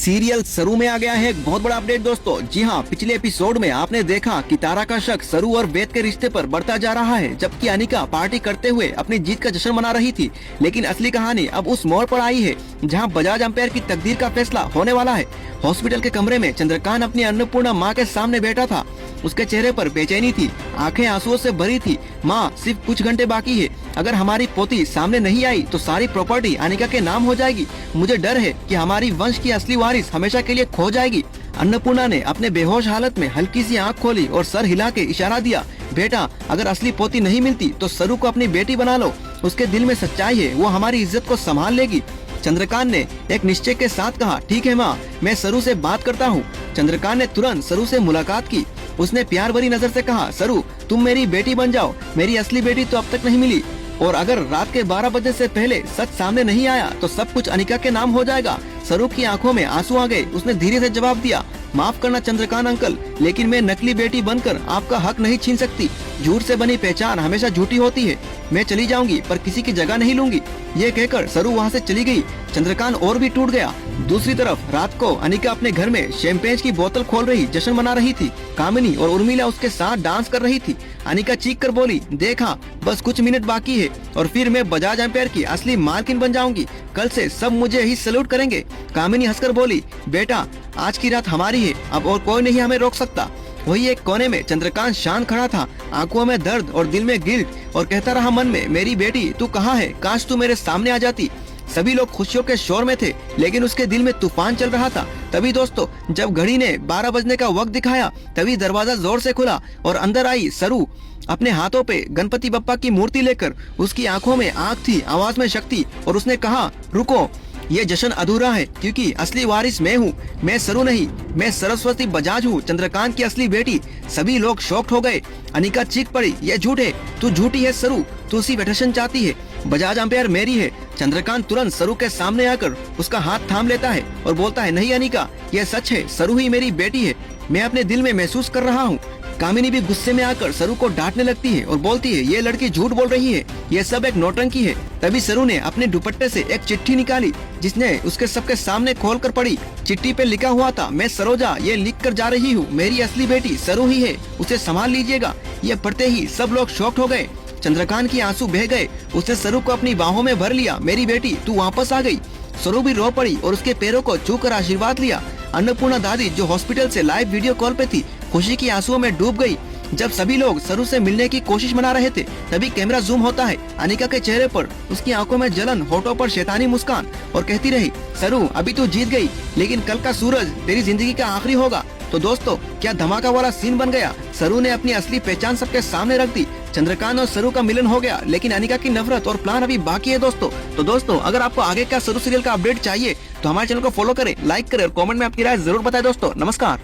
Serial सरू में आ गया है एक बहुत बड़ा अपडेट दोस्तों। जी हाँ, पिछले एपिसोड में आपने देखा कि तारा का शक सरू और वेद के रिश्ते पर बढ़ता जा रहा है, जबकि अनिका पार्टी करते हुए अपनी जीत का जश्न मना रही थी। लेकिन असली कहानी अब उस मोड़ पर आई है जहां बजाज अंपायर की तकदीर का फैसला होने वाला है। हॉस्पिटल के कमरे में चंद्रकांत अपनी अन्नपूर्णा माँ के सामने बैठा था। उसके चेहरे पर बेचैनी थी, आंखें आंसुओं से भरी थी। माँ, सिर्फ कुछ घंटे बाकी है। अगर हमारी पोती सामने नहीं आई तो सारी प्रॉपर्टी अनिका के नाम हो जाएगी। मुझे डर है कि हमारी वंश की असली वारिस हमेशा के लिए खो जाएगी। अन्नपूर्णा ने अपने बेहोश हालत में हल्की सी आंख खोली और सर हिला के इशारा दिया, बेटा, अगर असली पोती नहीं मिलती तो सरू को अपनी बेटी बना लो। उसके दिल में सच्चाई है, वो हमारी इज्जत को संभाल लेगी। चंद्रकांत ने एक निश्चय के साथ कहा, ठीक है माँ, मैं सरू से बात करता हूँ। चंद्रकांत ने तुरंत सरू से मुलाकात की। उसने प्यार भरी नजर से कहा, सरू, तुम मेरी बेटी बन जाओ। मेरी असली बेटी तो अब तक नहीं मिली, और अगर रात के 12 बजे से पहले सच सामने नहीं आया तो सब कुछ अनिका के नाम हो जाएगा। सरू की आंखों में आंसू आ गए। उसने धीरे से जवाब दिया, माफ करना चंद्रकांत अंकल, लेकिन मैं नकली बेटी बनकर आपका हक नहीं छीन सकती। झूठ से बनी पहचान हमेशा झूठी होती है। मैं चली जाऊंगी पर किसी की जगह नहीं लूंगी। ये कहकर सरू वहाँ से चली गई। चंद्रकांत और भी टूट गया। दूसरी तरफ रात को अनिका अपने घर में शैंपेन की बोतल खोल रही जश्न मना रही थी। कामिनी और उर्मिला उसके साथ डांस कर रही थी। अनिका चीख कर बोली, देखा, बस कुछ मिनट बाकी है और फिर मैं बजाज एम्पायर की असली मालकिन बन जाऊंगी। कल से सब मुझे ही सैल्यूट करेंगे। कामिनी हंसकर बोली, बेटा, आज की रात हमारी है, अब और कोई नहीं हमें रोक सकता। वही एक कोने में चंद्रकांत शांत खड़ा था, आंखों में दर्द और दिल में गिल्ट, और कहता रहा मन में, मेरी बेटी तू कहाँ है? काश तू मेरे सामने आ जाती। सभी लोग खुशियों के शोर में थे, लेकिन उसके दिल में तूफान चल रहा था। तभी दोस्तों, जब घड़ी ने 12 बजने का वक्त दिखाया, तभी दरवाजा जोर से खुला और अंदर आई सरू। अपने हाथों पे गणपति बप्पा की मूर्ति लेकर। उसकी आंखों में आग थी, आवाज में शक्ति, और उसने कहा, रुको, ये जश्न अधूरा है, क्योंकि असली वारिस मैं हूँ। मैं सरू नहीं, मैं सरस्वती बजाज हूँ, चंद्रकांत की असली बेटी। सभी लोग शॉक्ड हो गए। अनिका चीख पड़ी, ये झूठ है, तू झूठी है सरू, तू सिर्फ वेठसन चाहती है। बजाज अंपायर मेरी है। चंद्रकांत तुरंत सरू के सामने आकर उसका हाथ थाम लेता है और बोलता है, नहीं अनिका, यह सच है, सरू ही मेरी बेटी है। मैं अपने दिल में महसूस कर रहा हूँ। कामिनी भी गुस्से में आकर सरू को डांटने लगती है और बोलती है, ये लड़की झूठ बोल रही है, ये सब एक नौटंकी है। तभी सरू ने अपने दुपट्टे से एक चिट्ठी निकाली, जिसने उसके सबके सामने खोलकर पढ़ी। चिट्ठी पे लिखा हुआ था, मैं सरोजा ये लिख कर जा रही हूँ, मेरी असली बेटी सरू ही है, उसे संभाल लीजिएगा। ये पढ़ते ही सब लोग शॉक्ड हो गए। चंद्रकांत की आंसू बह गए। उसने सरू को अपनी बाहों में भर लिया, मेरी बेटी तू वापस आ गई। सरू भी रो पड़ी और उसके पैरों को छू कर आशीर्वाद लिया। अन्नपूर्णा दादी, जो हॉस्पिटल से लाइव वीडियो कॉल पे थी, खुशी की आंसुओं में डूब गई। जब सभी लोग सरू से मिलने की कोशिश मना रहे थे, तभी कैमरा जूम होता है अनिका के चेहरे पर। उसकी आंखों में जलन, होठों पर शैतानी मुस्कान, और कहती रही, सरू, अभी तू जीत गई, लेकिन कल का सूरज तेरी जिंदगी का आखिरी होगा। तो दोस्तों, क्या धमाका वाला सीन बन गया। सरू ने अपनी असली पहचान सबके सामने रख दी। चंद्रकांत और सरू का मिलन हो गया, लेकिन अनिका की नफरत और प्लान अभी बाकी है दोस्तों। तो दोस्तों, अगर आपको आगे का सरू सीरियल का अपडेट चाहिए तो हमारे चैनल को फॉलो करें, लाइक करें और कमेंट में आपकी राय जरूर बताएं दोस्तों। नमस्कार।